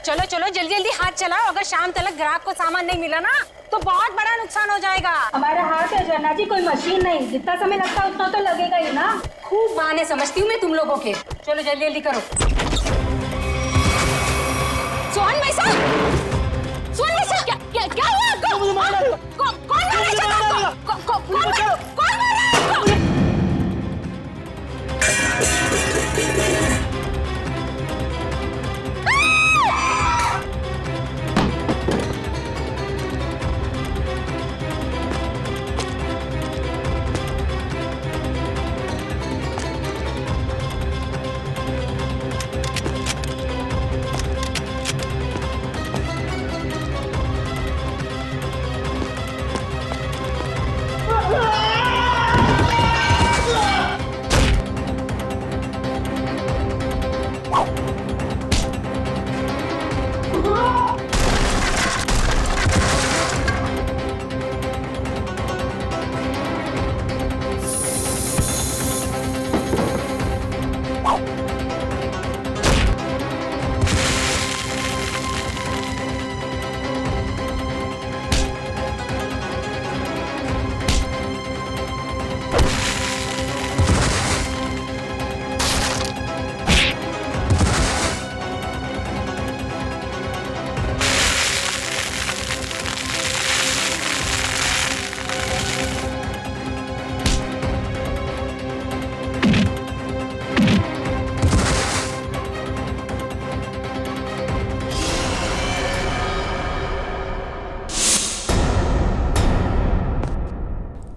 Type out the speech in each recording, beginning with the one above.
चलो चलो जल्दी जल्दी हाथ चलाओ, अगर शाम तक ग्राहक को सामान नहीं मिला ना तो बहुत बड़ा नुकसान हो जाएगा। हमारा हाथ है जन्ना जी, कोई मशीन नहीं, जितना समय लगता है उतना तो लगेगा ही ना। खूब बहाने समझती हूँ मैं तुम लोगों के। चलो जल्दी जल्दी करो। सोहन भाई साहब, सोहन भाई साहब, क्या हुआ आपको? कौन मार रहा है?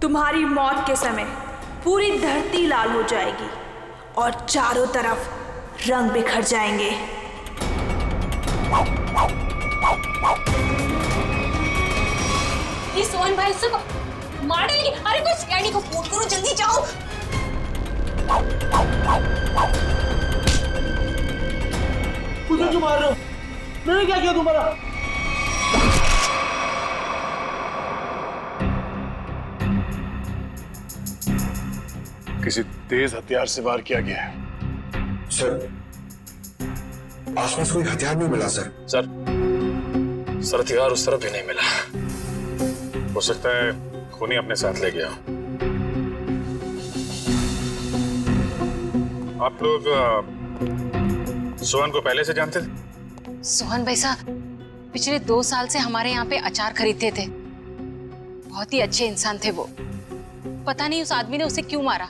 तुम्हारी मौत के समय पूरी धरती लाल हो जाएगी और चारों तरफ रंग बिखर जाएंगे। ये सोहन भाई से मार डालेगी। अरे कुछ सीआईडी को फोन करो, जल्दी जाओ। मुझे क्यों मार रहे हो? मैंने क्या किया तुम्हारा? किसी तेज हथियार से वार किया गया है। सर, आसपास कोई हथियार नहीं मिला सर। सर हथियार उस तरफ भी नहीं मिला। हो सकता है खूनी अपने साथ ले गया। आप लोग सोहन को पहले से जानते थे? सोहन भाई साहब पिछले 2 साल से हमारे यहाँ पे अचार खरीदते थे। बहुत ही अच्छे इंसान थे वो। पता नहीं उस आदमी ने उसे क्यों मारा।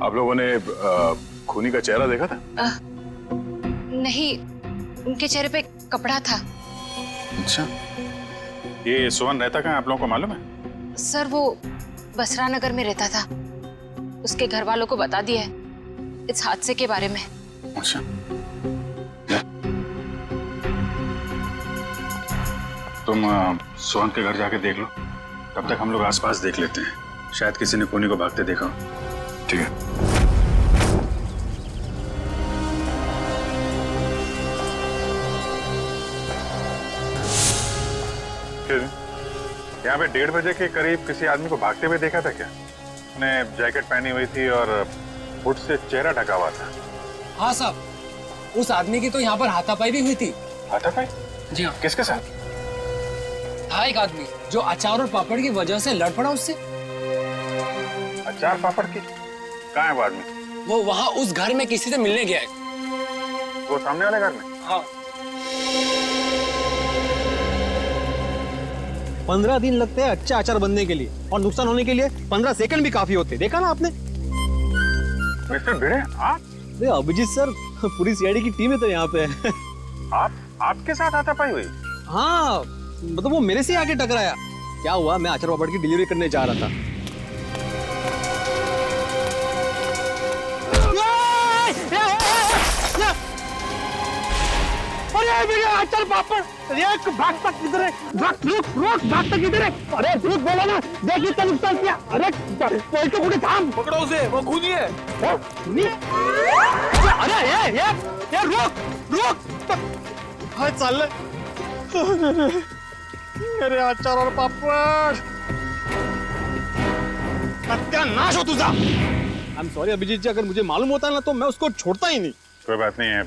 आप लोगों ने खूनी का चेहरा देखा था? नहीं, उनके चेहरे पे कपड़ा था। अच्छा, ये सोहन रहता कहाँ आप लोगों को मालूम है? सर वो बसरा नगर में रहता था। उसके घर वालों को बता दिया है इस हादसे के बारे में। अच्छा, तुम सोहन के घर जाके देख लो, तब तक हम लोग आसपास देख लेते हैं। शायद किसी ने खूनी को भागते देखा हो। ठीक है। यहाँ पे 1:30 बजे के करीब किसी आदमी को भागते हुए देखा था क्या? उसने जैकेट पहनी हुई थी और हुड से चेहरा ढका हुआ था। हाँ साहब, उस आदमी की तो यहाँ पर हाथापाई भी हुई थी। हाथापाई? जी हाँ। किसके साथ? था एक आदमी जो अचार और पापड़ की वजह से लड़ पड़ा उससे। अचार पापड़ की? कहाँ है वो आदमी? वो वहाँ उस घर में किसी से मिलने गया है। वो सामने वाले घर में? हाँ। 15 दिन लगते हैं अच्छा अचार बनने के लिए, और नुकसान होने के लिए 15 सेकंड भी काफी होते। देखा ना आपने? मिस्टर भिड़े, आप? अरे अभिजीत सर, पूरी सीआईडी की टीम है तो यहाँ पे। आपके साथ हाथापाई हुई? हाँ, मतलब वो मेरे से आके टकराया। क्या हुआ, मैं अचार पापड़ की डिलीवरी करने जा रहा था। अचार पापड़ भागता किधर है? रोक भागता किधर है? अरे रुक, बोला ना, देखिए क्या नुकसान किया। अरे कोई तो पूरी थाम, पकड़ो उसे, वो खूनी है। अरे ये रुक हाय चल। अरे अचार और पापड़, सत्यानाश हो तुझा। आई एम सॉरी अभिजीत जी, अगर मुझे मालूम होता ना तो मैं उसको छोड़ता ही नहीं। कोई बात नहीं है,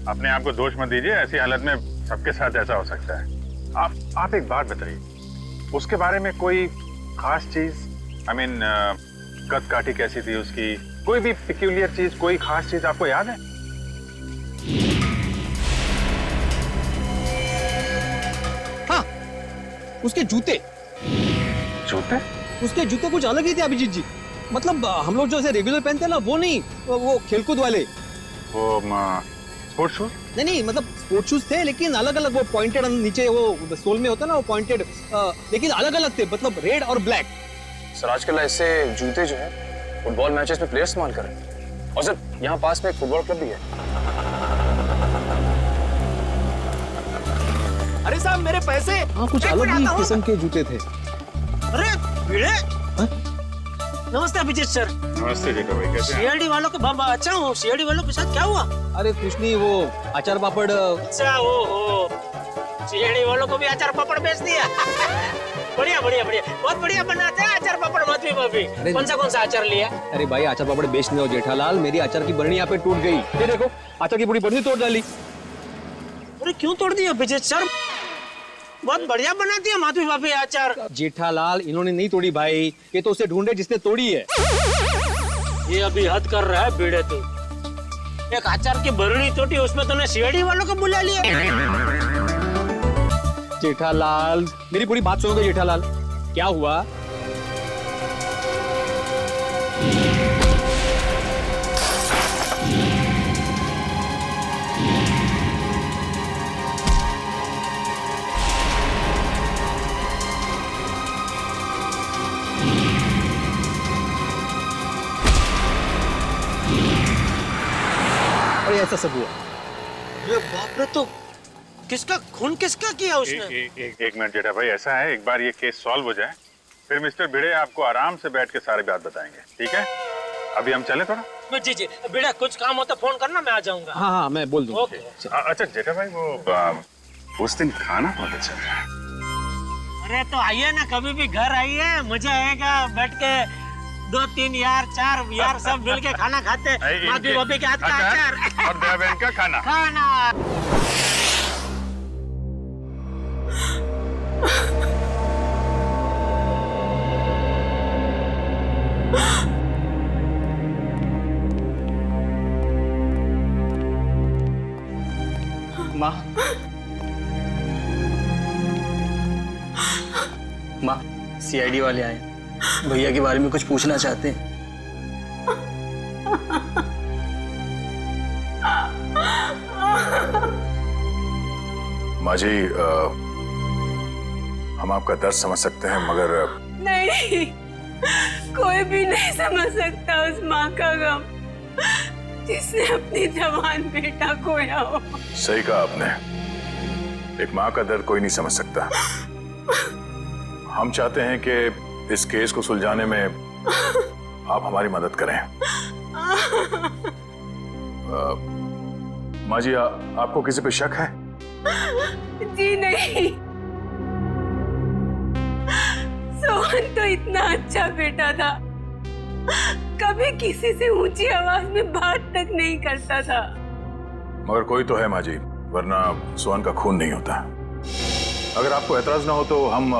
अपने आप को दोष मत दीजिए, ऐसी हालत में सबके साथ ऐसा हो सकता है। आप एक बात बताइए, उसके बारे में कोई खास चीज, आई मीन कद काठी कैसी थी उसकी, कोई भी पिक्यूलियर चीज, कोई खास चीज आपको याद है? हाँ, उसके जूते जूते? उसके जूते कुछ अलग ही थे अभिजीत जी। मतलब हम लोग जो ऐसे रेगुलर पहनते हैं ना, वो नहीं, वो खेलकूद वाले। वो स्पोर्ट्स शूज? नहीं, मतलब स्पोर्ट्स शूज थे लेकिन अलग अलग, वो पॉइंटेड नीचे वो सोल में होता है ना, वो पॉइंटेड, लेकिन अलग अलग थे, मतलब रेड और ब्लैक। सर आजकल ऐसे जूते जो है फुटबॉल मैचेस में प्लेयर्स इस्तेमाल कर रहे हैं। और सर यहाँ पास में एक फुटबॉल क्लब भी है। अरे साहब मेरे पैसे। हाँ, कुछ अलग ही किस्म के जूते थे। अरे भिड़े। नमस्ते अभिजीत सर। नमस्ते जेठा भाई, कैसे हैं? सीआईडी वालों के अच्छा हूँ। सीआईडी वालों के साथ क्या हुआ? अरे कुछ नहीं, वो अचार पापड़। अच्छा हो सीआईडी वालों को भी अचार पापड़ बेच दिया। बढ़िया बढ़िया बढ़िया, बहुत बढ़िया बनाते हैं अचार पापड़ माधवी भाभी। कौन सा अचार लिया? अरे भाई, अचार पापड़ बेचने दो जेठालाल, मेरी अचार की बरनी यहाँ पे टूट गई। ये देखो, अचार की पूरी बरनी तोड़ डाली। अरे क्यों तोड़ दिया अभिजीत सर? बहुत बढ़िया बनाती है माधवी भाभी अचार। जेठालाल, इन्होंने नहीं तोड़ी भाई, ये तो उसे ढूंढे जिसने तोड़ी है। ये अभी हद कर रहा है भिड़े तू। एक अचार की बरनी टूटी, उसमें तूने सीआईडी वालों को बुला लिया। जेठालाल, मेरी पूरी बात सुनोगे जेठालाल? क्या हुआ? अरे ऐसा सब हुआ। अरे बाप रे, तो किसका खून किसका किया उसने? एक मिनट जेठा भाई, ऐसा है, एक बार ये केस सॉल्व हो जाए, फिर मिस्टर भिड़े आपको आराम से बैठ के सारी बात बताएंगे, ठीक है? अभी हम चले थोड़ा। जी बेटा, कुछ काम हो तो फोन करना, मैं आ जाऊंगा। हाँ हाँ, मैं बोल दूंगा। अच्छा जेठा भाई, वो उस दिन खाना बहुत अच्छा था। अरे तो आइए ना, कभी भी घर आइए, मजा आएगा। बैठ के 2 3 यार 4 यार सब मिल के खाना खाते हैं। माधवी भाभी के हाथ का अचार और दया बहन का खाना। माँ, सीआईडी वाले आए, भैया के बारे में कुछ पूछना चाहते हैं। माँ जी, हम आपका दर्द समझ सकते हैं, मगर नहीं, कोई भी नहीं समझ सकता उस माँ का गम जिसने अपनी जवान बेटा खोया हो। सही कहा आपने, एक माँ का दर्द कोई नहीं समझ सकता। हम चाहते हैं कि इस केस को सुलझाने में आप हमारी मदद करें। माँ जी, आपको किसी पे शक है? जी नहीं, सोहन तो इतना अच्छा बेटा था, कभी किसी से ऊंची आवाज में बात तक नहीं करता था। मगर कोई तो है माँ जी, वरना सोहन का खून नहीं होता। अगर आपको एतराज ना हो तो हम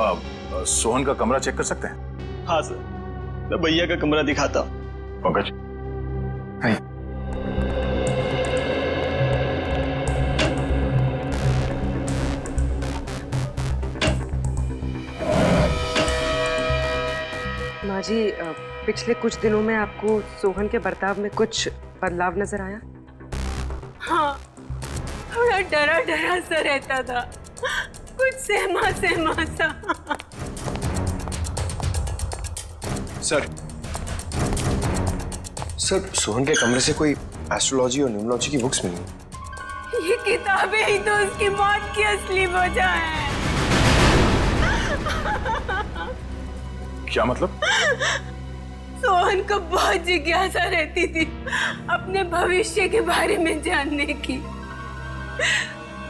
सोहन का कमरा चेक कर सकते हैं? हाँ सर, मैं भैया का कमरा दिखाता हूँ। पंकज, माँ जी, पिछले कुछ दिनों में आपको सोहन के बर्ताव में कुछ बदलाव नजर आया? हाँ, थोड़ा डरा डरा सा रहता था, कुछ सहमा सहमा सा। सर सोहन के कमरे से कोई एस्ट्रोलॉजी और न्यूमरोलॉजी की बुक्स मिली। ये किताबें ही तो उसकी मौत की असली वजह है। क्या मतलब? सोहन को बहुत जिज्ञासा रहती थी अपने भविष्य के बारे में जानने की।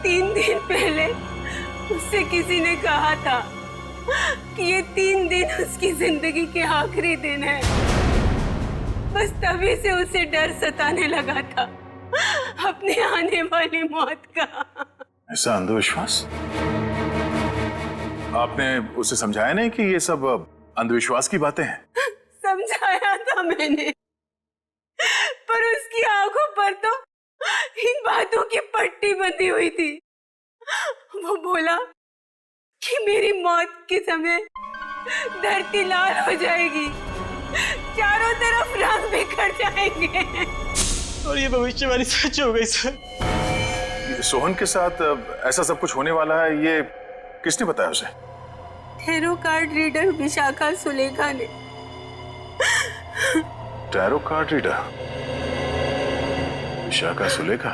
3 दिन पहले उससे किसी ने कहा था कि ये 3 दिन उसकी जिंदगी के आखिरी दिन है। बस तभी से उसे डर सताने लगा था। अपने आने वाली मौत का। ऐसा अंधविश्वास? आपने उसे समझाया नहीं कि ये सब अंधविश्वास की बातें हैं? समझाया था मैंने, पर उसकी आंखों पर तो इन बातों की पट्टी बंधी हुई थी। वो बोला कि मेरी मौत के समय धरती लाल हो जाएगी, चारों तरफ रंग बिखर जाएंगे। और ये भविष्यवाणी सच हो गई सर। सोहन के साथ ऐसा सब कुछ होने वाला है, ये किसने बताया उसे? Tarot card reader Vishakha Sulekha ने। Tarot card reader Vishakha Sulekha?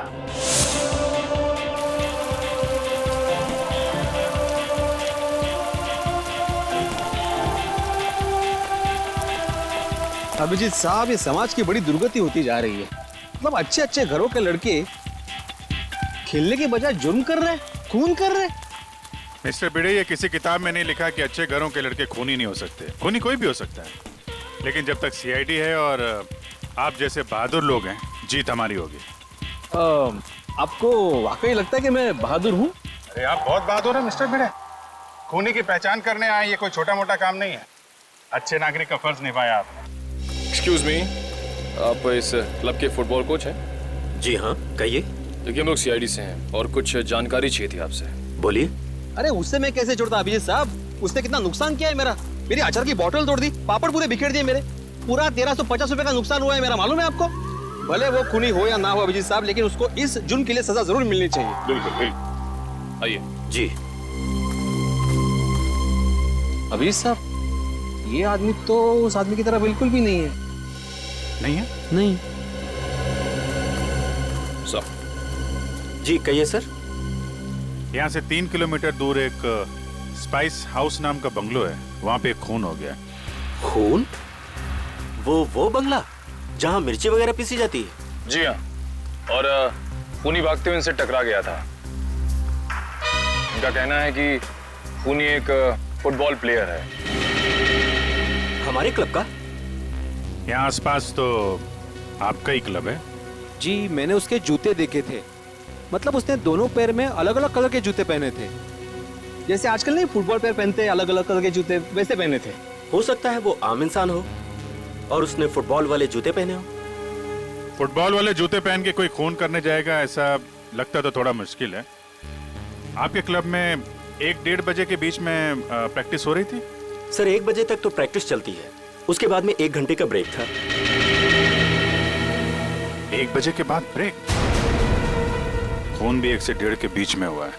Abhijeet साहब, ये समाज की बड़ी दुर्गति होती जा रही है। मतलब अच्छे अच्छे घरों के लड़के खेलने के बजाय जुर्म कर रहे हैं, खून कर रहे हैं। मिस्टर भिड़े, ये किसी किताब में नहीं लिखा कि अच्छे घरों के लड़के खूनी नहीं हो सकते। खूनी कोई भी हो सकता है, लेकिन जब तक सीआईडी है और आप जैसे बहादुर लोग हैं, जीत हमारी होगी। आपको वाकई लगता है कि मैं बहादुर हूँ? अरे आप बहुत बहादुर हैं मिस्टर भिड़े। खूनी की पहचान करने आए, ये कोई छोटा मोटा काम नहीं है। अच्छे नागरिक का फर्ज निभाया आपने। एक्सक्यूज मी, आप इस क्लब के फुटबॉल कोच हैं? जी हाँ, कहिए। देखिए, हम लोग सीआईडी से हैं और कुछ जानकारी चाहिए थी आपसे। बोलिए। अरे उससे मैं कैसे जुड़ता अभिजीत साहब? उसने कितना नुकसान किया है मेरा। मेरी अचार की बोतल तोड़ दी, पापड़ पूरे बिखेर दिए मेरे। पूरा 1350 रुपए का नुकसान हुआ है मेरा, मालूम है आपको? भले वो खूनी हो या ना हो अभिजीत साहब, लेकिन उसको इस जुर्म के लिए सजा जरूर मिलनी चाहिए। बिल्कुल बिल्कुल, आइए। जी। अभिजीत साहब, ये आदमी तो उस आदमी की तरह बिल्कुल भी नहीं है। नहीं है? नहीं। सर। जी कहिए सर। यहाँ से 3 किलोमीटर दूर एक स्पाइस हाउस नाम का बंगलो है, वहाँ पे एक खून हो गया। खून? वो बंगला जहाँ मिर्ची वगैरह पीसी जाती है? जी हाँ, और खूनी भागते हुए इनसे टकरा गया था। इनका कहना है कि खूनी एक फुटबॉल प्लेयर है। हमारे क्लब का? यहाँ आसपास तो आपका ही क्लब है। जी, मैंने उसके जूते देखे थे। मतलब उसने दोनों पैर में अलग अलग कलर के जूते पहने थे, जैसे आजकल नहीं फुटबॉल पैर पहनते हैं अलग अलग कलर के जूते, वैसे पहने थे। हो सकता है वो आम इंसान हो और उसने फुटबॉल वाले जूते पहने हो। फुटबॉल वाले जूते पहन के कोई खून करने जाएगा, ऐसा लगता तो थोड़ा मुश्किल है। आपके क्लब में 1-1:30 बजे के बीच में प्रैक्टिस हो रही थी? सर 1 बजे तक तो प्रैक्टिस चलती है, उसके बाद में 1 घंटे का ब्रेक था। 1 बजे के बाद ब्रेक? खून भी 1 से 1:30 के बीच में हुआ है।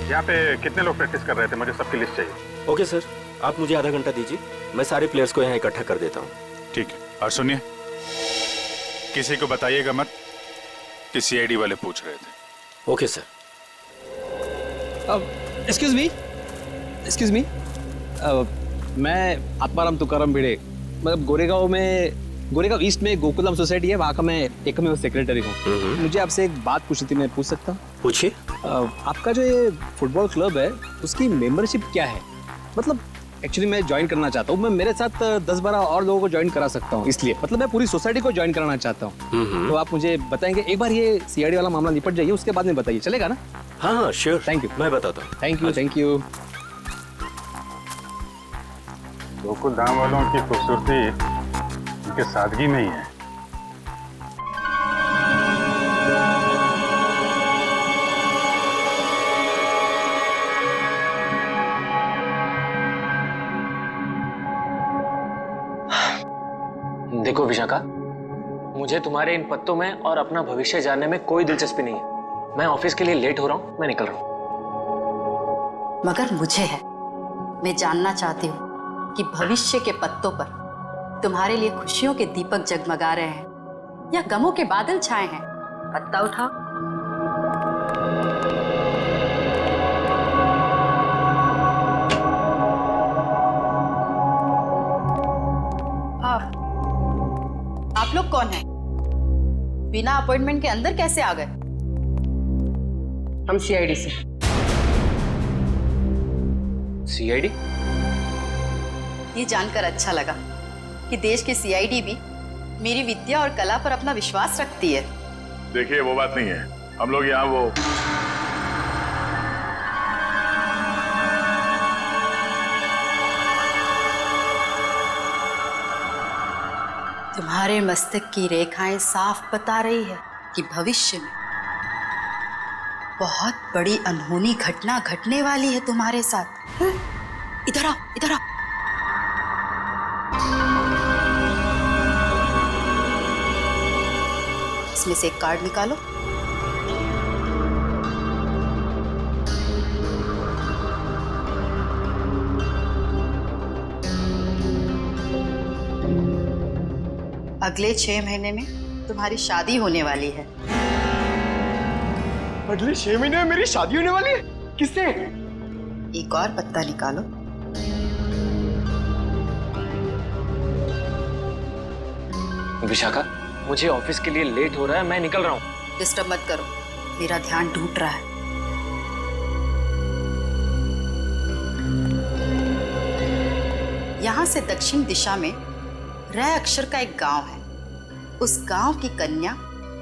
यहाँ पे कितने लोग प्रैक्टिस कर रहे थे? मुझे सबकी लिस्ट चाहिए। ओके सर, आप मुझे आधा घंटा दीजिए, मैं सारे प्लेयर्स को यहाँ इकट्ठा कर देता हूँ। ठीक है, और सुनिए, किसी को बताइएगा मत कि सीआईडी वाले पूछ रहे थे। Okay sir. एक्सक्यूज मी, मैं आत्माराम तुकाराम भिड़े, मतलब गोरेगांव ईस्ट में गोकुलम सोसाइटी है, वहाँ का मैं एकमेव सेक्रेटरी हूँ। मुझे आपसे एक बात पूछनी थी, मैं पूछ सकता हूँ? पूछिए। आपका जो ये फुटबॉल क्लब है, उसकी मेंबरशिप क्या है? मतलब एक्चुअली मैं ज्वाइन करना चाहता हूँ। मैं मेरे साथ 10-12 और लोगों को ज्वाइन करा सकता हूँ, इसलिए मतलब मैं पूरी सोसाइटी को ज्वाइन कराना चाहता हूँ। तो आप मुझे बताएंगे? एक बार ये सीआईडी वाला मामला निपट जाइए, उसके बाद में बताइए, चलेगा ना? हाँ श्योर, थैंक यू। मैं बताता हूँ। Thank you. गोकुल धाम वालों की खूबसूरती उनके सादगी में ही है। देखो विशाखा, मुझे तुम्हारे इन पत्तों में और अपना भविष्य जानने में कोई दिलचस्पी नहीं है। मैं ऑफिस के लिए लेट हो रहा हूँ, मैं निकल रहा हूँ। मगर मुझे है। मैं जानना चाहती हूँ कि भविष्य के पत्तों पर तुम्हारे लिए खुशियों के दीपक जगमगा रहे हैं या गमों के बादल छाए हैं। पत्ता उठाओ। आप लोग कौन हैं? बिना अपॉइंटमेंट के अंदर कैसे आ गए? हम सीआईडी से। सीआईडी? ये जानकर अच्छा लगा कि देश के सीआईडी भी मेरी विद्या और कला पर अपना विश्वास रखती है। देखिए वो बात नहीं है, हम लोग यहाँ वो तुम्हारे मस्तक की रेखाएं साफ बता रही है कि भविष्य में बहुत बड़ी अनहोनी घटना घटने वाली है तुम्हारे साथ। इधर आओ, इधर आओ। इसमें से एक कार्ड निकालो। अगले 6 महीने में तुम्हारी शादी होने वाली है। अगले 6 महीने में मेरी शादी होने वाली है? किससे? एक और पत्ता निकालो। विशाखा, मुझे ऑफिस के लिए लेट हो रहा है, मैं निकल रहा हूँ। डिस्टर्ब मत करो, मेरा ध्यान टूट रहा है। यहां से दक्षिण दिशा में र अक्षर का एक गांव है। उस गांव की कन्या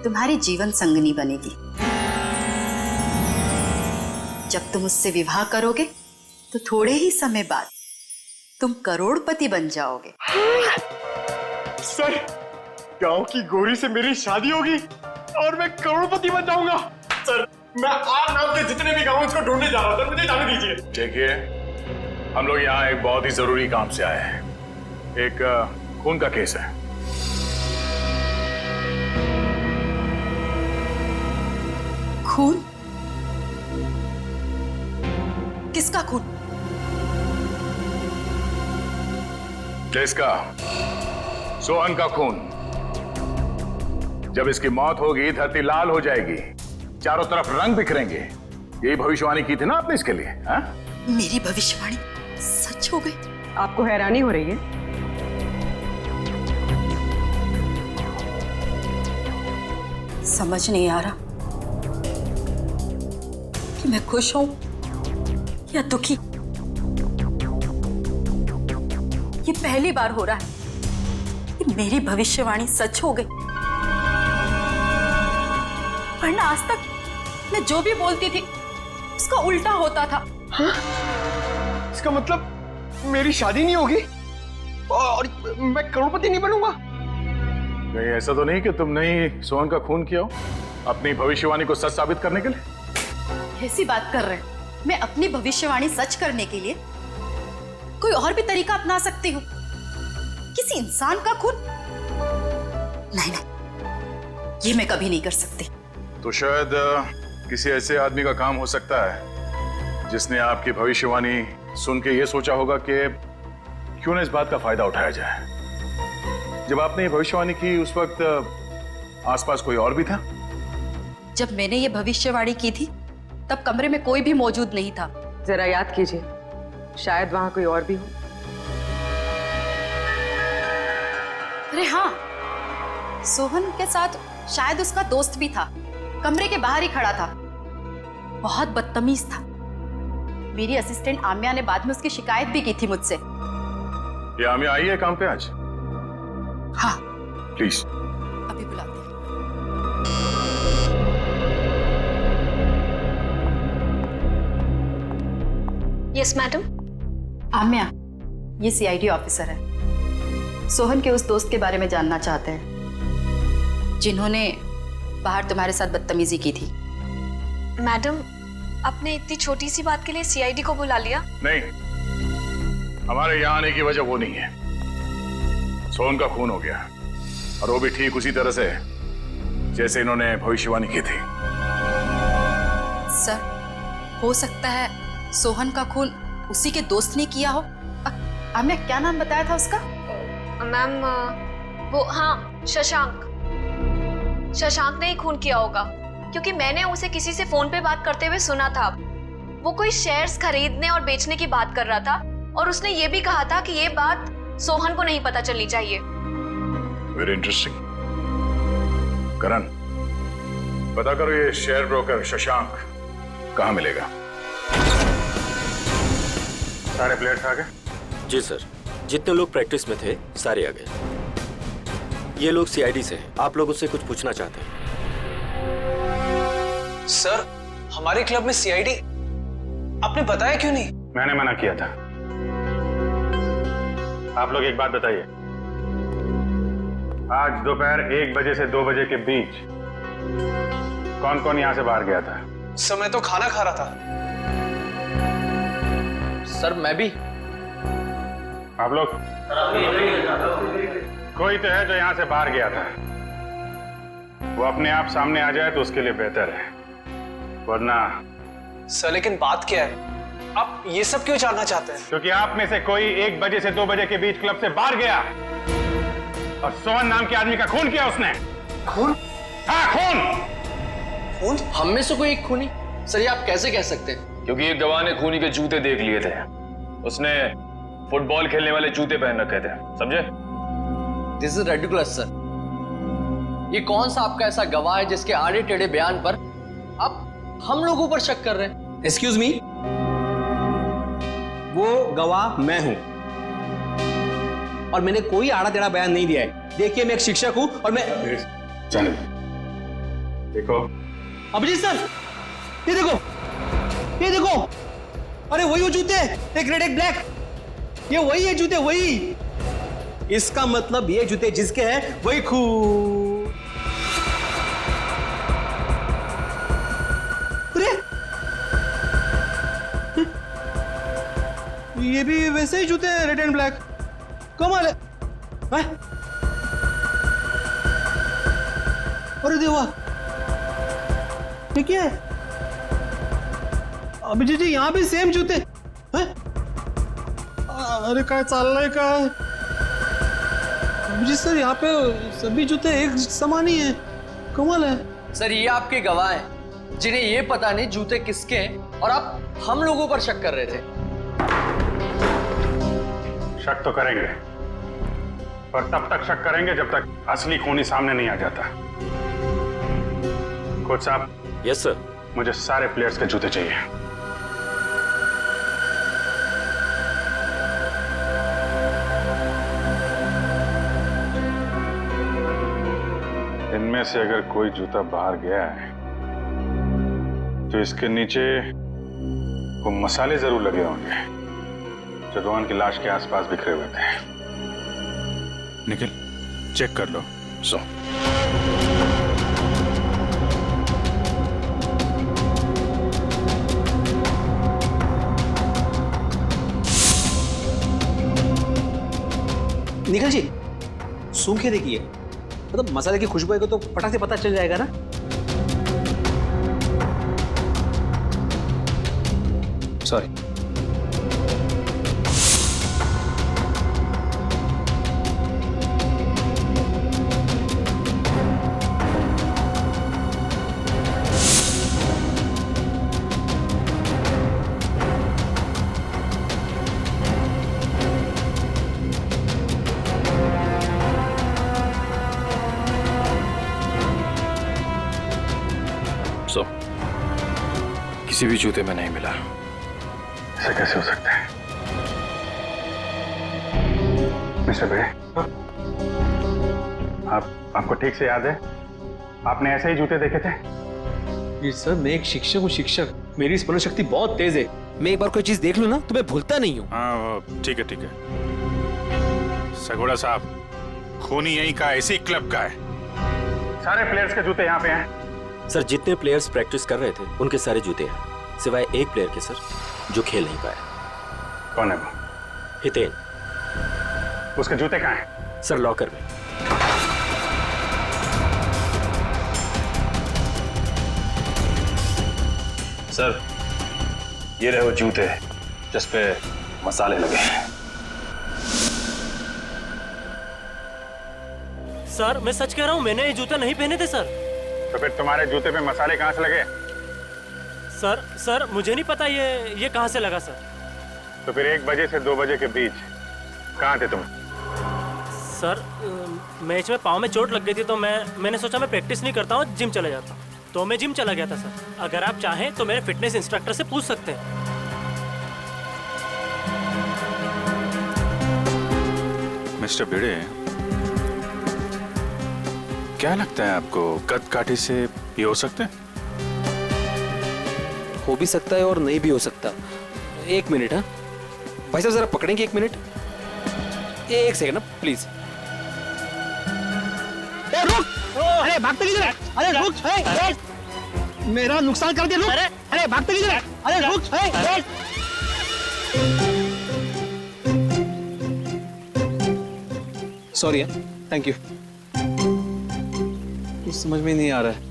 तुम्हारी जीवन संगनी बनेगी। जब तुम उससे विवाह करोगे तो थोड़े ही समय बाद तुम करोड़पति बन जाओगे। सर, गांव की गोरी से मेरी शादी होगी और मैं करोड़पति बन जाऊंगा। सर, मैं आप नाम के जितने भी गांव उसको ढूंढने जा रहा था, मुझे जाने दीजिए। देखिए, हम लोग यहाँ एक बहुत ही जरूरी काम से आए हैं। एक खून का केस है। खून? किसका खून? किसका? सोहन का खून। जब इसकी मौत होगी धरती लाल हो जाएगी, चारों तरफ रंग बिखरेंगे। यही भविष्यवाणी की थी ना आपने इसके लिए? हा? मेरी भविष्यवाणी सच हो गई? आपको हैरानी हो रही है? समझ नहीं आ रहा कि मैं खुश हूं या दुखी। ये पहली बार हो रहा है कि मेरी भविष्यवाणी सच हो गई। वरना आज तक मैं जो भी बोलती थी उसका उल्टा होता था। हाँ? इसका मतलब मेरी शादी नहीं होगी और मैं करोड़पति नहीं बनूंगा? कहीं ऐसा तो नहीं कि तुमने ही सोहन का खून किया हो अपनी भविष्यवाणी को सच साबित करने के लिए? ऐसी बात कर रहे हैं? मैं अपनी भविष्यवाणी सच करने के लिए कोई और भी तरीका अपना सकती हूँ। किसी इंसान का खून? नहीं नहीं, ये मैं कभी नहीं कर सकती। तो शायद किसी ऐसे आदमी का काम हो सकता है जिसने आपकी भविष्यवाणी सुन के ये सोचा होगा कि क्यों ना इस बात का फायदा उठाया जाए। जब आपने ये भविष्यवाणी की उस वक्त आसपास कोई और भी था? जब मैंने ये भविष्यवाणी की थी तब कमरे में कोई भी मौजूद नहीं था। जरा याद कीजिए, शायद वहां कोई और भी हो। अरे हाँ, सोहन के साथ शायद उसका दोस्त भी था। कमरे के बाहर ही खड़ा था, बहुत बदतमीज था। मेरी असिस्टेंट आम्या ने बाद में उसकी शिकायत भी की थी मुझसे। ये आम्या आई है काम पे आज? हाँ, प्लीज। अभी बुलाते हैं। Yes madam. आम्या, ये सीआईडी ऑफिसर है। सोहन के उस दोस्त के बारे में जानना चाहते हैं जिन्होंने बाहर तुम्हारे साथ बदतमीजी की थी। मैडम, आपने इतनी छोटी सी बात के लिए सीआईडी को बुला लिया? नहीं, हमारे यहाँ आने की वजह वो नहीं है। सोहन का खून हो गया और वो भी ठीक उसी तरह से जैसे इन्होंने भविष्यवाणी की थी। सर, हो सकता है सोहन का खून उसी के दोस्त ने किया हो। आम्या, क्या नाम बताया था उसका? मैम, वो हाँ, शशांक। शशांक ने ही खून किया होगा क्योंकि मैंने उसे किसी से फोन पे बात करते हुए सुना था। वो कोई शेयर्स खरीदने और बेचने की बात कर रहा था और उसने ये भी कहा था कि ये बात सोहन को नहीं पता चलनी चाहिए। Very interesting. करण, पता करो ये शेयर ब्रोकर शशांक कहाँ मिलेगा। सारे प्लेयर्स आ गए? जी सर, जितने लोग प्रैक्टिस में थे सारे आ गए। ये लोग सीआईडी से हैं। आप लोग उससे कुछ पूछना चाहते हैं? सर, हमारे क्लब में सीआईडी आपने बताया क्यों नहीं? मैंने मना किया था। आप लोग एक बात बताइए, आज दोपहर 1 बजे से 2 बजे के बीच कौन कौन यहां से बाहर गया था? सर, मैं तो खाना खा रहा था। सर मैं भी। आप लोग? कोई तो है जो यहां से बाहर गया था। वो अपने आप सामने आ जाए तो उसके लिए बेहतर है, वरना। सर लेकिन बात क्या है, आप ये सब क्यों जानना चाहते हैं? क्योंकि आप में से कोई 1 बजे से 2 बजे के बीच क्लब से बाहर गया और सोहन नाम के आदमी का खून किया उसने। खून? हाँ, खून। खून? हम में से कोई एक खूनी? सर ये आप कैसे कह सकते हैं? क्योंकि एक गवाह ने खूनी के जूते देख लिए थे। उसने फुटबॉल खेलने वाले जूते पहन रखे थे, समझे? This is ridiculous sir. ये कौन सा आपका ऐसा गवाह है जिसके आड़े टेढ़े बयान पर आप हम लोगों पर शक कर रहे हैं? एक्सक्यूज मी, वो गवाह मैं हूं और मैंने कोई आड़ा टेढ़ा बयान नहीं दिया है। देखिए, मैं एक शिक्षक हूं और मैं। चलो देखो अभिजीत सर, ये देखो, ये देखो, अरे वही वो जूते, एक रेड एक ब्लैक, ये वही है जूते, वही। इसका मतलब ये जूते जिसके हैं वही खून। अरे ये भी वैसे ही जूते हैं, रेड एंड ब्लैक। कमाल है, हैं? अरे देवा, ये क्या है? अभिजीत जी, यहाँ भी सेम जूते हैं? अरे काय चाललंय काय? अभिजीत सर, यहाँ पे सभी जूते एक समान ही हैं। कमाल है। सर ये आपके गवाह हैं जिन्हें ये पता नहीं जूते किसके हैं और आप हम लोगों पर शक कर रहे थे। शक तो करेंगे, पर तब तक शक करेंगे जब तक असली खूनी सामने नहीं आ जाता। कोच साहब। Yes sir. मुझे सारे प्लेयर्स के जूते चाहिए। इनमें से अगर कोई जूता बाहर गया है तो इसके नीचे वो मसाले जरूर लगे होंगे जो रोहन की लाश के आसपास बिखरे हुए थे। निखिल, चेक कर लो। सो निखिल जी, सूंघ के देखिए, मतलब मसाले की खुशबू आएगी तो फटाक से पता चल जाएगा ना। सॉरी। किसी भी जूते में नहीं मिला। ऐसा कैसे हो सकता है? मिस्टर बेड़े, आपको ठीक से याद है आपने ऐसे ही जूते देखे थे? जी सर, मैं एक शिक्षक हूँ, शिक्षक। मेरी स्मरण शक्ति बहुत तेज है। मैं एक बार कोई चीज देख लूँ ना तो मैं भूलता नहीं हूँ। हाँ ठीक है ठीक है। सगोड़ा साहब, खूनी यहीं का, इसी क्लब का है। सारे प्लेयर्स के जूते यहाँ पे हैं। सर जितने प्लेयर्स प्रैक्टिस कर रहे थे उनके सारे जूते हैं, सिवाय एक प्लेयर के सर जो खेल नहीं पाया। कौन है वो? हितेन। उसके जूते कहाँ हैं? सर लॉकर में। सर ये रहे वो जूते जिस पे मसाले लगे हैं। सर मैं सच कह रहा हूँ, मैंने ये जूते नहीं पहने थे सर। तो फिर तुम्हारे जूते पे मसाले कहाँ से लगे? सर मुझे नहीं पता ये कहाँ से लगा सर। तो फिर 1 बजे से 2 बजे के बीच कहाँ थे तुम? सर मैच में पाँव में चोट लग गई थी तो मैंने सोचा मैं प्रैक्टिस नहीं करता हूँ, जिम चला जाता हूँ, तो मैं जिम चला गया था सर। अगर आप चाहें तो मेरे फिटनेस इंस्ट्रक्टर से पूछ सकते हैं। मिस्टर भिड़े, क्या लगता है आपको, कदकाठी से ये हो सकते हैं? हो भी सकता है और नहीं भी हो सकता। एक मिनट, हाँ भाई साहब, जरा पकड़ेंगे 1 मिनट, 1 सेकंड ना प्लीज। रुक! अरे भागते किधर है? अरे रुक! मेरा नुकसान कर दिया, रुक! अरे भागते किधर है? अरे रुक! Sorry, thank you. कुछ समझ में नहीं आ रहा है।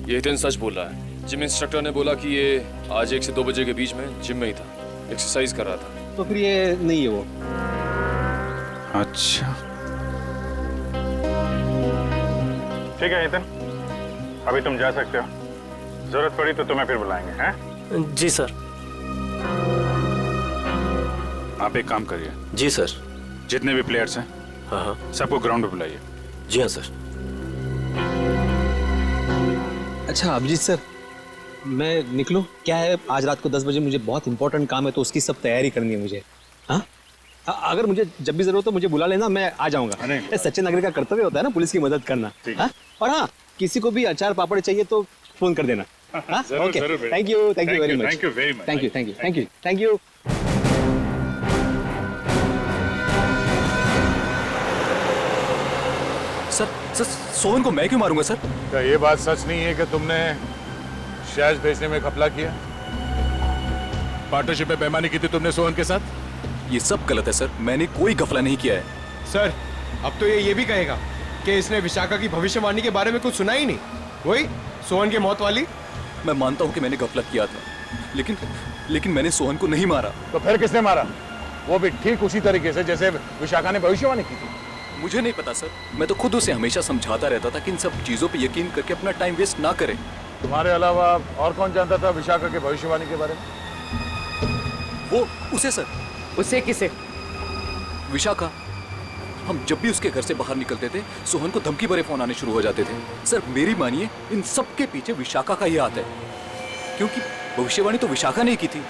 ये हितेन सच बोल रहा है। जिम इंस्ट्रक्टर ने बोला कि ये आज 1 से 2 बजे के बीच में जिम में ही था, एक्सरसाइज कर रहा था। तो फिर ये नहीं है वो। अच्छा, ठीक है हितेन, अभी तुम जा सकते हो। जरूरत पड़ी तो तुम्हें फिर बुलाएंगे, हैं? जी सर। आप एक काम करिए। जी सर। जितने भी प्लेयर्स हैं, हाँ, सबको ग्राउंड पे बुलाइए। जी हाँ सर। अच्छा अभिजीत सर, मैं निकलूं? क्या है, आज रात को 10 बजे मुझे बहुत इंपॉर्टेंट काम है, तो उसकी सब तैयारी करनी है मुझे। हाँ, अगर मुझे जब भी जरूरत हो मुझे बुला लेना, मैं आ जाऊंगा। ये सच्चे नागरिक का कर्तव्य होता है ना, पुलिस की मदद करना। हाँ? और हाँ, किसी को भी अचार पापड़ चाहिए तो फोन कर देना। Okay, thank you very much. Thank you. Sir Sohan को मैं क्यों मारूंगा सर? क्या ये बात सच नहीं है कि तुमने शहज भेजने में घपला किया? पार्टनरशिप में बेईमानी की थी तुमने सोहन के साथ? ये सब गलत है सर, मैंने कोई घपला नहीं किया है। सर अब तो ये भी कहेगा कि इसने विशाखा की भविष्यवाणी के बारे में कुछ सुना ही नहीं, वही सोहन की मौत वाली। मैं मानता हूँ कि मैंने घपला किया था, लेकिन मैंने सोहन को नहीं मारा। तो फिर किसने मारा? वो भी ठीक उसी तरीके से जैसे विशाखा ने भविष्यवाणी की थी। मुझे नहीं पता सर, मैं तो खुद उसे हमेशा समझाता रहता था कि इन सब चीजों पे यकीन करके अपना टाइम वेस्ट ना करे। तुम्हारे अलावा और कौन जानता था विशाखा की भविष्यवाणी के बारे में? वो उसे सर। उसे किसे? विशाखा। हम जब भी उसके घर से बाहर निकलते थे, सोहन को धमकी भरे फोन आने शुरू हो जाते थे। सर मेरी मानिए, इन सब के पीछे विशाखा का ही हाथ है, क्योंकि भविष्यवाणी तो विशाखा ने की थी।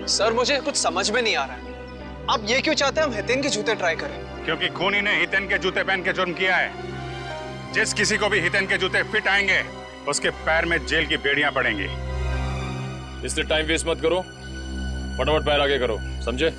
सर मुझे कुछ समझ में नहीं आ रहा है, आप ये क्यों चाहते हैं हम हितेन के जूते ट्राई करें? क्योंकि खूनी ने हितेन के जूते पहन के जुर्म किया है। जिस किसी को भी हितेन के जूते फिट आएंगे, उसके पैर में जेल की बेड़ियां पड़ेंगी। इसलिए टाइम वेस्ट मत करो, फटाफट पैर आगे करो, समझे?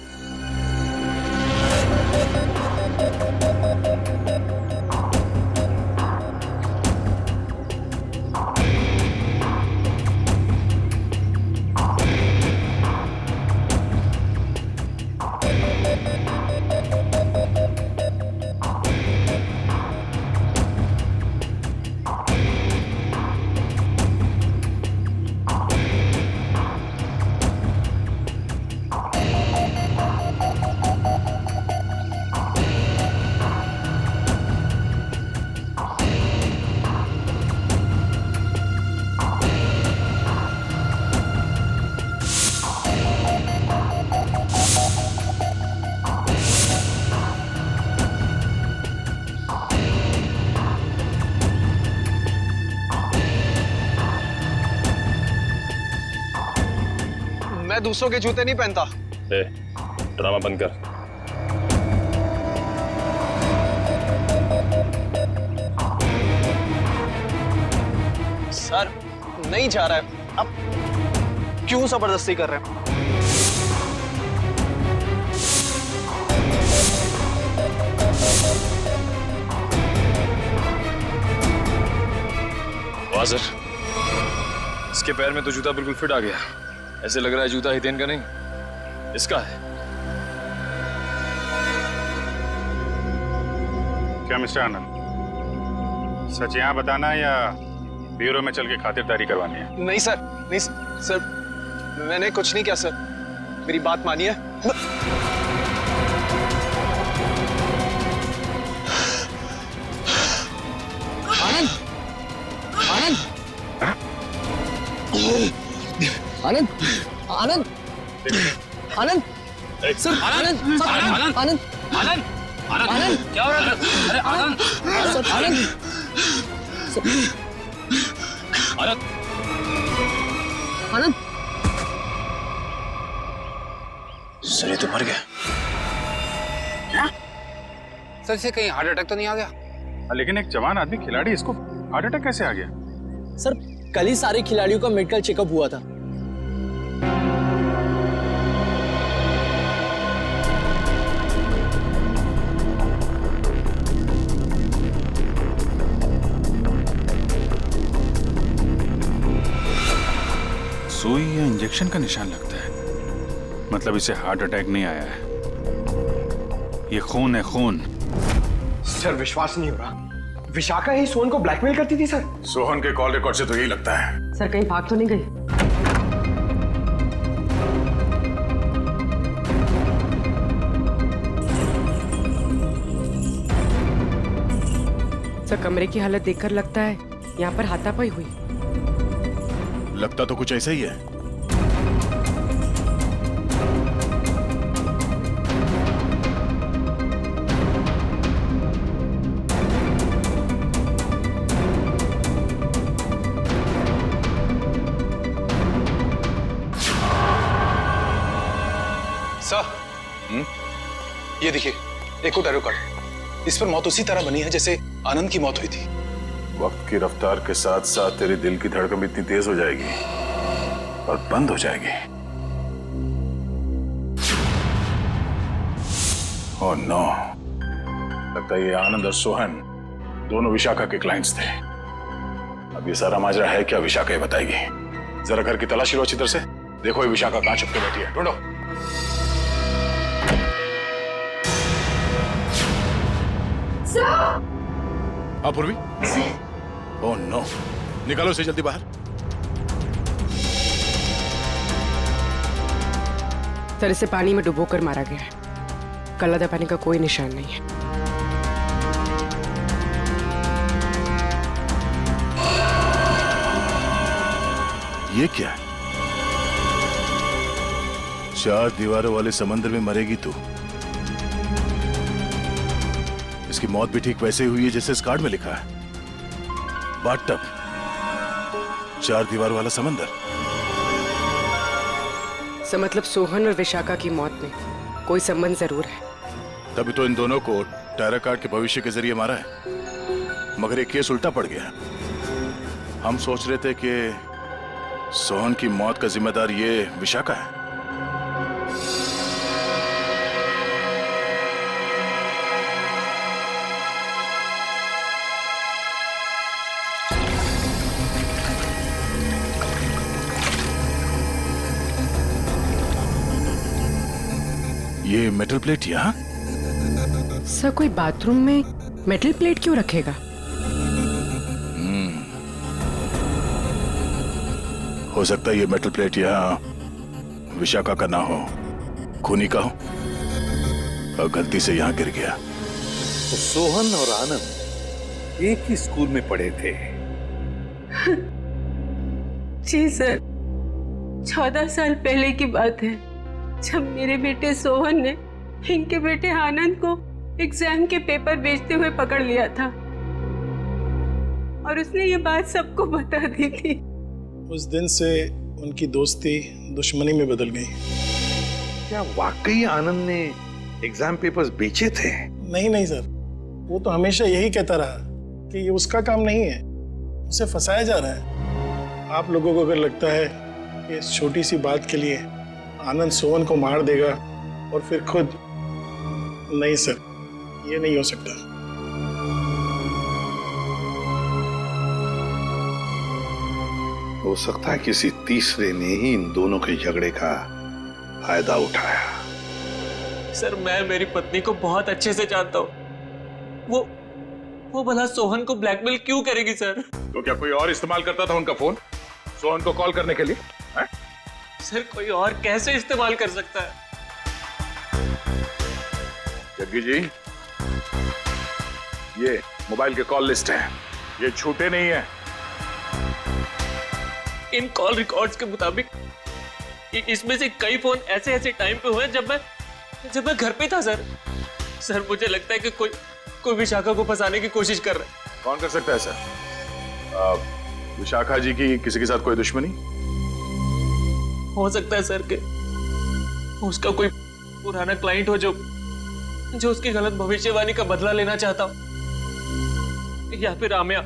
मैं दूसरों के जूते नहीं पहनता। ड्रामा बंद कर। सर नहीं जा रहा है, अब क्यों जबरदस्ती कर रहे हैं? वाज़र, इसके पैर में तो जूता बिल्कुल फिट आ गया। ऐसे लग रहा है जूता हितेन का नहीं, इसका है। क्या मिस्टर आनंद, सच यहाँ बताना है या ब्यूरो में चल के खातिरदारी करवानी है? नहीं सर, नहीं सर, मैंने कुछ नहीं किया सर, मेरी बात मानिए। आनंद, आनंद, आनंद, आनंद, आनंद, सर, आनंद, आनंद, आनंद, आनंद, आनंद, क्या हो रहा है? अरे आनंद, सर, आनंद, आनंद, सर ये तो मर गया। क्या? सर इसे कहीं हार्ट अटैक तो नहीं आ गया? लेकिन एक जवान आदमी खिलाड़ी, इसको हार्ट अटैक कैसे आ गया? सर कल ही सारे खिलाड़ियों का मेडिकल चेकअप हुआ था। सुई या इंजेक्शन का निशान लगता है, मतलब इसे हार्ट अटैक नहीं आया है, ये खून है, खून। सर विश्वास नहीं हो रहा, विशाखा ही सोहन को ब्लैकमेल करती थी सर। सोहन के कॉल रिकॉर्ड से तो यही लगता है। सर कहीं भाग तो नहीं गई? सर कमरे की हालत देखकर लगता है यहाँ पर हाथापाई हुई। लगता तो कुछ ऐसा ही है। सर ये देखिए, एक और टैरो कार्ड है। इस पर मौत उसी तरह बनी है जैसे आनंद की मौत हुई थी। वक्त की रफ्तार के साथ साथ तेरे दिल की धड़कन इतनी तेज हो जाएगी और बंद हो जाएगी। ओह नो, लगता है ये आनंद और सोहन दोनों विशाखा के क्लाइंट्स थे। अब ये सारा माजरा है क्या, विशाखा ही बताएगी। जरा घर की तलाशी लो अच्छी तरह से, देखो ये विशाखा कहां छुप के बैठी है, ढूंढो। पूर्वी, ओह नो, निकालो इसे जल्दी बाहर। सर इसे पानी में डुबोकर मारा गया है, गला दबाने का कोई निशान नहीं है। ये क्या है? 4 दीवारों वाले समंदर में मरेगी तू। इसकी मौत भी ठीक वैसे ही हुई है जैसे इस कार्ड में लिखा है। बाथटब, 4 दीवार वाला समंदर। सर मतलब सोहन और विशाखा की मौत में कोई संबंध जरूर है। तभी तो इन दोनों को टैरो कार्ड के भविष्य के जरिए मारा है, मगर ये केस उल्टा पड़ गया। हम सोच रहे थे कि सोहन की मौत का जिम्मेदार ये विशाखा है। ये मेटल प्लेट यहाँ? सर कोई बाथरूम में मेटल प्लेट क्यों रखेगा? हो सकता है ये मेटल प्लेट यहाँ विशाखा का ना हो, खूनी का हो और गलती से यहाँ गिर गया। तो सोहन और आनंद एक ही स्कूल में पढ़े थे। जी सर, 14 साल पहले की बात है, जब मेरे बेटे सोहन ने इनके बेटे आनंद को एग्जाम के पेपर बेचते हुए पकड़ लिया था और उसने ये बात सबको बता दी थी। उस दिन से उनकी दोस्ती दुश्मनी में बदल गई। क्या वाकई आनंद ने एग्जाम पेपर्स बेचे थे? नहीं नहीं सर, वो तो हमेशा यही कहता रहा कि ये उसका काम नहीं है, उसे फंसाया जा रहा है। आप लोगों को अगर लगता है कि इस छोटी सी बात के लिए आनंद सोहन को मार देगा और फिर खुद, नहीं सर, ये नहीं हो सकता। हो सकता है किसी तीसरे ने ही इन दोनों के झगड़े का फायदा उठाया। सर मैं मेरी पत्नी को बहुत अच्छे से जानता हूँ। वो भला सोहन को ब्लैकमेल क्यों करेगी सर? तो क्या कोई और इस्तेमाल करता था उनका फोन सोहन को कॉल करने के लिए? है? सर कोई और कैसे इस्तेमाल कर सकता है? जग्गी जी, ये मोबाइल के कॉल लिस्ट है, ये झूठे नहीं है। इन कॉल रिकॉर्ड्स के मुताबिक इसमें से कई फोन ऐसे ऐसे टाइम पे हुए जब मैं घर पे था सर। सर मुझे लगता है कि कोई विशाखा को फंसाने की कोशिश कर रहा है। कौन कर सकता है सर? विशाखा जी की किसी के साथ कोई दुश्मनी? हो सकता है सर कि उसका कोई पुराना क्लाइंट हो जो उसकी गलत भविष्यवाणी का बदला लेना चाहता हो, या फिर आम्या।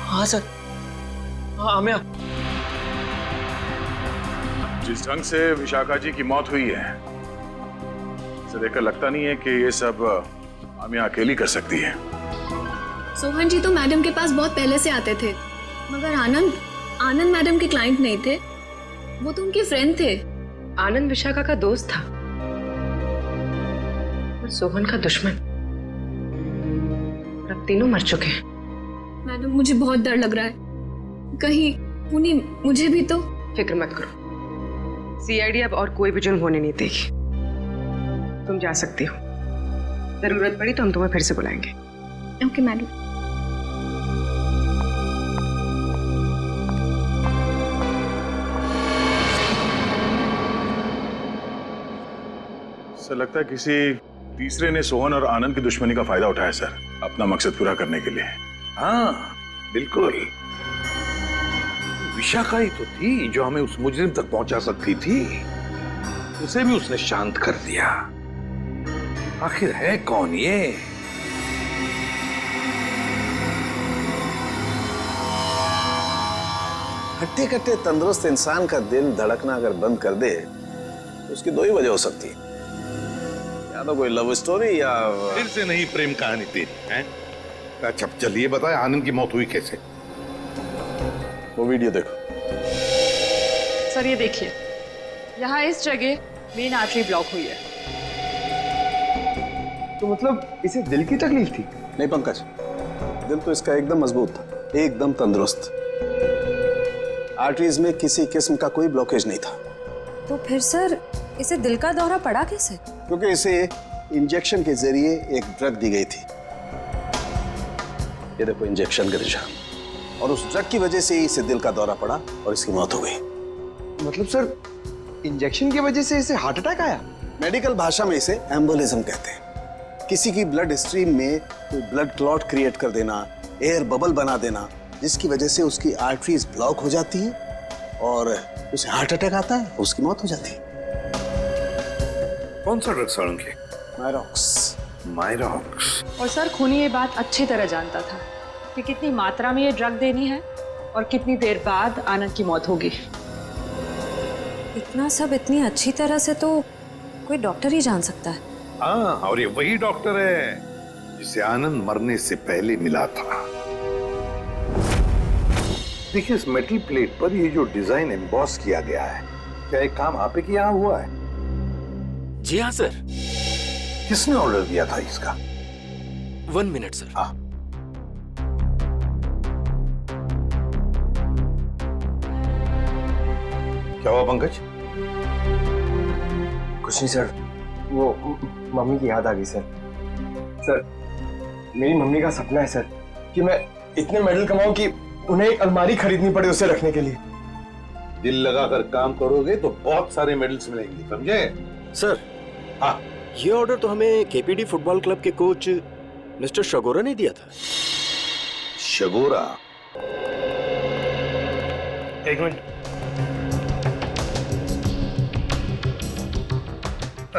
हाँ सर, हाँ आम्या। जिस ढंग से विशाखा जी की मौत हुई है, इसे देखकर लगता नहीं है कि ये सब आम्या अकेली कर सकती है। सोहन जी तो मैडम के पास बहुत पहले से आते थे, मगर आनंद मैडम के क्लाइंट नहीं थे, वो तो उनके फ्रेंड थे। आनंद विशाखा का दोस्त था और सोहन का दुश्मन। अब तीनों मर चुके हैं। मैडम मुझे बहुत डर लग रहा है, कहीं पुनी मुझे भी तो। फिक्र मत करो, सीआईडी अब और कोई भी जुर्म होने नहीं देगी। तुम जा सकती हो, जरूरत पड़ी तो हम तुम्हें फिर से बुलाएंगे। Okay madam. सर लगता है किसी तीसरे ने सोहन और आनंद की दुश्मनी का फायदा उठाया सर, अपना मकसद पूरा करने के लिए। हाँ बिल्कुल, विशाखा ही तो थी जो हमें उस मुजरिम तक पहुंचा सकती थी। उसे भी उसने शांत कर दिया। आखिर है कौन ये? हट्टे कट्टे तंदुरुस्त इंसान का दिल धड़कना अगर बंद कर दे तो उसकी दो ही वजह हो सकती है, या तो कोई लव स्टोरी या फिर से नहीं प्रेम कहानी तेरी है। अच्छा चलिए बताए, आनंद की मौत हुई कैसे? वो वीडियो देखो। सर ये देखिए, यहाँ इस जगह मेन आर्टरी ब्लॉक हुई है। तो मतलब इसे दिल की तकलीफ थी? नहीं पंकज, दिल तो इसका एकदम मजबूत था, एकदम तंदुरुस्त। आर्टरीज में किसी किस्म का कोई ब्लॉकेज नहीं था। तो फिर सर इसे दिल का दौरा पड़ा कैसे? क्योंकि इसे इंजेक्शन के जरिए एक ड्रग दी गई थी। ये देखो इंजेक्शन का निशान, और उस ड्रग की वजह से ही इसे दिल का दौरा पड़ा और इसकी मौत हो गई। मतलब सर इंजेक्शन की वजह से इसे हार्ट अटैक आया? मेडिकल भाषा में इसे एम्बोलिज्म कहते हैं। किसी की ब्लड स्ट्रीम में कोई ब्लड क्लॉट क्रिएट कर देना, एयर बबल बना देना, जिसकी वजह से उसकी आर्टरीज ब्लॉक हो जाती हैं और उसे हार्ट अटैक आता है, उसकी मौत हो जाती है। कौन सा ड्रग सड़ेंगे? मायरॉक्स। मायरॉक्स। और सर खूनी ये बात अच्छी तरह जानता था कि कितनी मात्रा में ये ड्रग देनी है और कितनी देर बाद आनंद की मौत होगी। इतना सब इतनी अच्छी तरह से तो कोई डॉक्टर ही जान सकता है। हाँ, और ये वही डॉक्टर है जिसे आनंद मरने से पहले मिला था। देखिए इस मेटल प्लेट पर ये जो डिजाइन एम्बॉस किया गया है, क्या एक काम आप ही के यहाँ हुआ है? जी हाँ सर। किसने ऑर्डर दिया था इसका? 1 मिनट सर। हाँ। क्या हुआ पंकज? कुछ नहीं सर, वो मम्मी की याद आ गई सर। सर मेरी मम्मी का सपना है सर कि मैं इतने मेडल कमाऊं कि उन्हें एक अलमारी खरीदनी पड़े उसे रखने के लिए। दिल लगाकर काम करोगे तो बहुत सारे मेडल्स मिलेंगे, समझे? सर हाँ, ये ऑर्डर तो हमें केपीडी फुटबॉल क्लब के कोच मिस्टर शगोरा ने दिया था। शगोरा? एक मिनट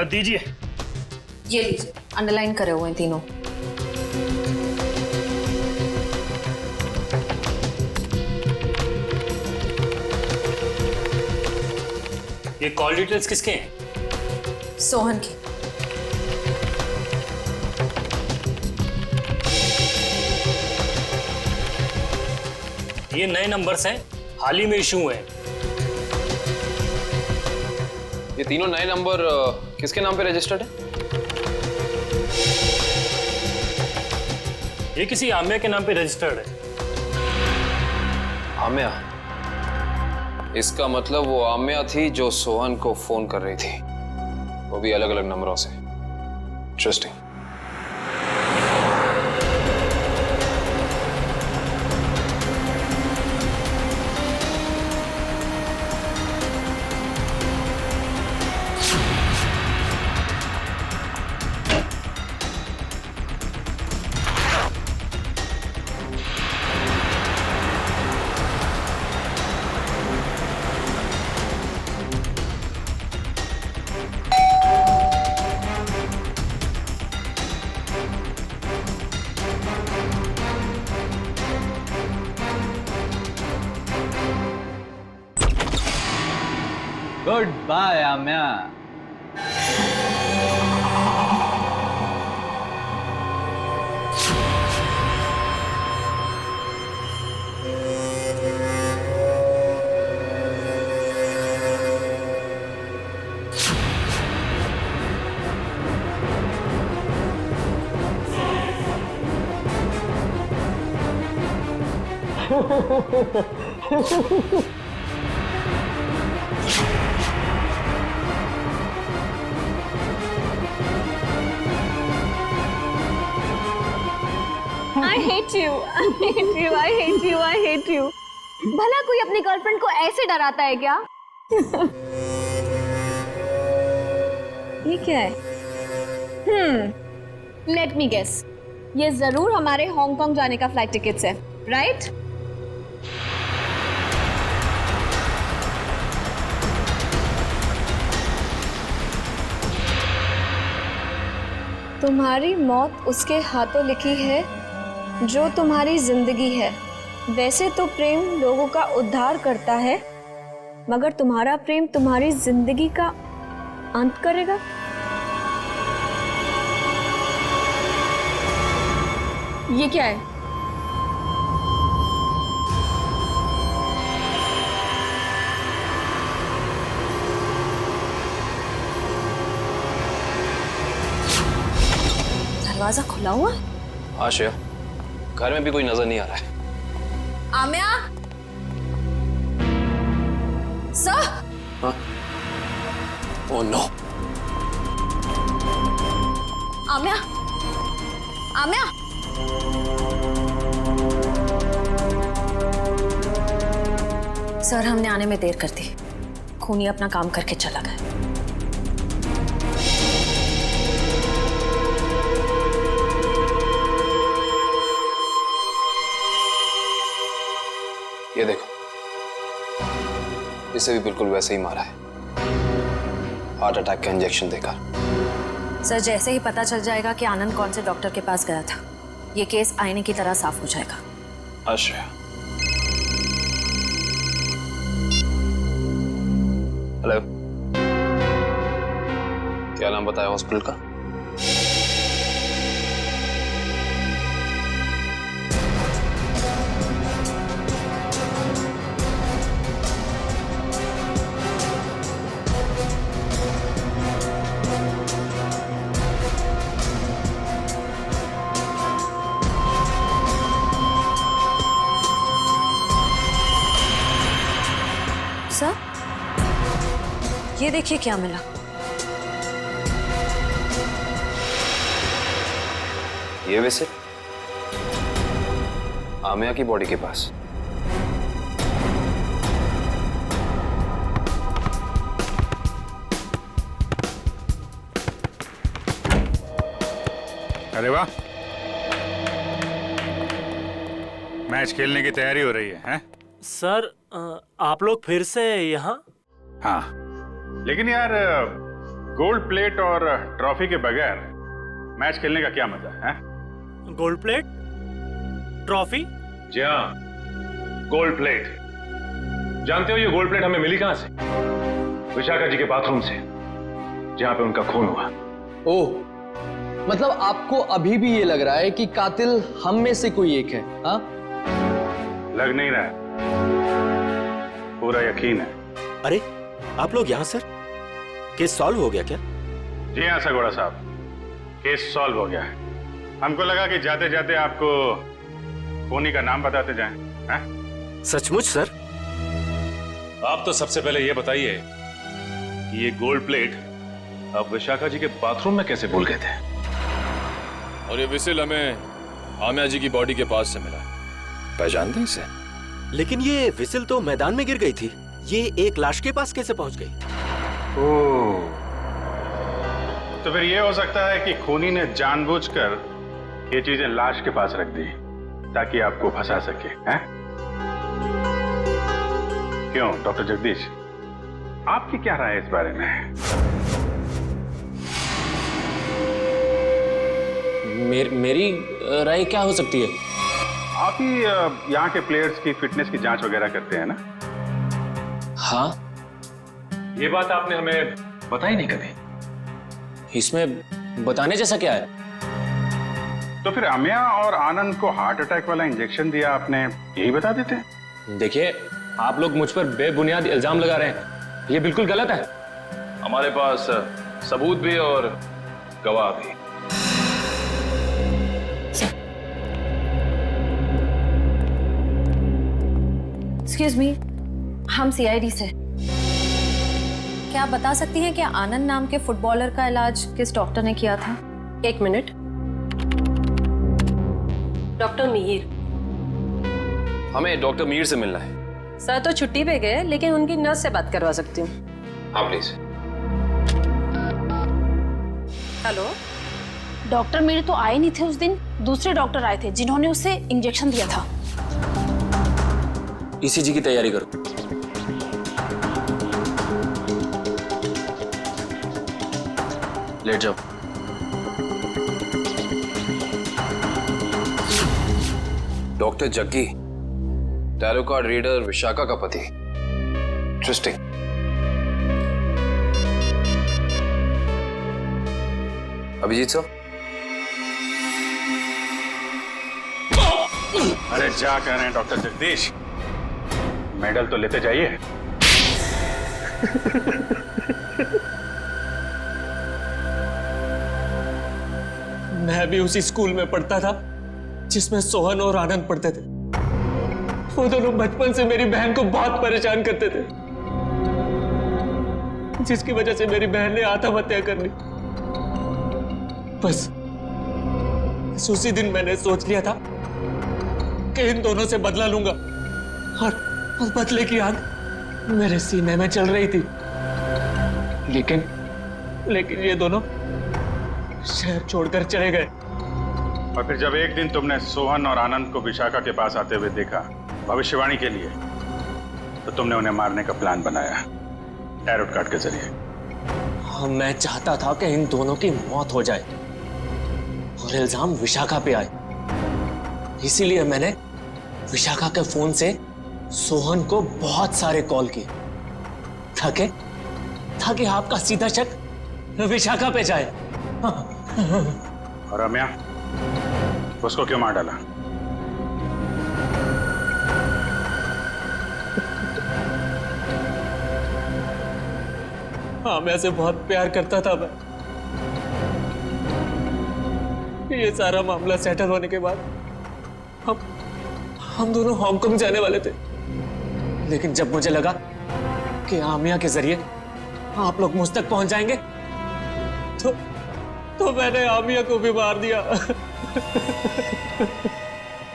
दीजिए। ये लीजिए, अंडरलाइन करे हुए हैं तीनों। ये कॉल डिटेल्स किसके हैं? सोहन की। ये नए नंबर्स हैं, हाल ही में इशू हुए हैं। ये तीनों नए नंबर किसके नाम पे रजिस्टर्ड है? ये किसी आम्या के नाम पे रजिस्टर्ड है। आम्या? इसका मतलब वो आम्या थी जो सोहन को फोन कर रही थी, वो भी अलग अलग नंबरों से। Interesting. Good bye Aamya. I hate you. I hate you. I hate you. I hate you. भला कोई अपनी गर्लफ्रेंड को ऐसे डराता है क्या? ये क्या है? Let me guess. ये जरूर हमारे हांगकांग जाने का फ्लाइट टिकट्स है, राइट? तुम्हारी मौत उसके हाथों लिखी है जो तुम्हारी जिंदगी है। वैसे तो प्रेम लोगों का उद्धार करता है, मगर तुम्हारा प्रेम तुम्हारी जिंदगी का अंत करेगा। ये क्या है? दरवाजा खुला हुआ? हाँ श्रेया, घर में भी कोई नजर नहीं आ रहा है। आम्या? सर? हाँ? Oh no. आम्या? आम्या? सर, हमने आने में देर कर दी। खूनी अपना काम करके चला गया। ये देखो, इसे भी बिल्कुल वैसे ही मारा है, हार्ट अटैक का इंजेक्शन देकर। सर, जैसे ही पता चल जाएगा कि आनंद कौन से डॉक्टर के पास गया था, ये केस आईने की तरह साफ हो जाएगा। आश्रया, हेलो, क्या नाम बताया हॉस्पिटल का? सर, ये देखिए क्या मिला। ये विसिल आमिया की बॉडी के पास। अरे वाह, मैच खेलने की तैयारी हो रही है, हैं? सर, आप लोग फिर से यहाँ? हाँ, लेकिन यार गोल्ड प्लेट और ट्रॉफी के बगैर मैच खेलने का क्या मजा है? Gold plate, trophy? जी हाँ, गोल्ड प्लेट। जानते हो ये गोल्ड प्लेट हमें मिली कहां से? विशाखा जी के बाथरूम से, जहां पे उनका खून हुआ। ओह, मतलब आपको अभी भी ये लग रहा है कि कातिल हम में से कोई एक है? हाँ, लग नहीं रहा है, पूरा यकीन है। अरे आप लोग यहाँ सर, केस सॉल्व हो गया क्या? जी हाँ सगोड़ा साहब, केस सॉल्व हो गया है। हमको लगा कि जाते जाते आपको खूनी का नाम बताते जाएं, हैं? सचमुच सर? आप तो सबसे पहले ये बताइए कि ये गोल्ड प्लेट आप विशाखा जी के बाथरूम में कैसे भूल गए थे? और ये विसिल हमें आमिया जी की बॉडी के पास से मिला। पहचानते हैं इसे? लेकिन ये विसिल तो मैदान में गिर गई थी, ये एक लाश के पास कैसे पहुंच गई? ओह, तो फिर ये हो सकता है कि खूनी ने जानबूझकर ये चीजें लाश के पास रख दी ताकि आपको फंसा सके, हैं? क्यों डॉक्टर जगदीश, आपकी क्या राय है इस बारे में? मेरी राय क्या हो सकती है? आप ही यहाँ के प्लेयर्स की फिटनेस की जांच वगैरह करते हैं ना? हाँ। ये बात आपने हमें बताई नहीं कभी। इसमें बताने जैसा क्या है? तो फिर अमिया और आनंद को हार्ट अटैक वाला इंजेक्शन दिया आपने, यही बता देते? देखिए, आप लोग मुझ पर बेबुनियाद इल्जाम लगा रहे हैं, ये बिल्कुल गलत है। हमारे पास सबूत भी और गवाह भी। एक्सक्यूज मी, हम सीआईडी से। क्या आप बता सकती हैं कि आनंद नाम के फुटबॉलर का इलाज किस डॉक्टर ने किया था? एक मिनट। डॉक्टर मीर। हमें डॉक्टर मीर से मिलना है। सर तो छुट्टी पे गए, लेकिन उनकी नर्स से बात करवा सकती हूँ। हाँ प्लीज। हेलो। डॉक्टर मीर तो आए नहीं थे उस दिन, दूसरे डॉक्टर आए थे जिन्होंने उसे इंजेक्शन दिया था। ईसीजी की तैयारी करो। लेट जाओ। Doctor Jaggi, tarot card reader Vishakha का पति। इंटरेस्टिंग। अभिजीत साहब। अरे क्या कह रहे हैं डॉक्टर जगदीश, मेडल तो लेते जाइए। मैं भी उसी स्कूल में पढ़ता था जिसमें सोहन और आनंद पढ़ते थे। वो दोनों बचपन से मेरी बहन को बहुत परेशान करते थे, जिसकी वजह से मेरी बहन ने आत्महत्या कर ली। बस उसी दिन मैंने सोच लिया था कि इन दोनों से बदला लूंगा, और बदले की आग मेरे सीने में चल रही थी। लेकिन ये दोनों शहर छोड़कर चले गए। और फिर जब एक दिन तुमने सोहन और आनंद को विशाखा के पास आते हुए देखा भविष्यवाणी के लिए, तो तुमने उन्हें मारने का प्लान बनाया टैरो कार्ड के जरिए। हाँ, मैं चाहता था कि इन दोनों की मौत हो जाए और इल्जाम विशाखा पे आए। इसीलिए मैंने विशाखा के फोन से सोहन को बहुत सारे कॉल किए ताकि आपका सीधा शक विशाखा पे जाए। और रम्या, उसको क्यों मार डाला? हाँ, मैं ऐसे बहुत प्यार करता था मैं। ये सारा मामला सेटल होने के बाद हम दोनों हांगकांग जाने वाले थे, लेकिन जब मुझे लगा कि आमिया के जरिए आप लोग मुझ तक पहुंच जाएंगे, तो मैंने आमिया को भी मार दिया।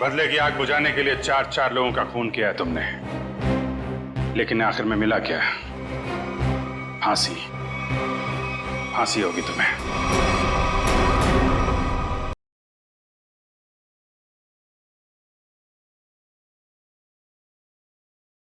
बदले की आग बुझाने के लिए 4 लोगों का खून किया है तुमने, लेकिन आखिर में मिला क्या? फांसी। फांसी होगी तुम्हें।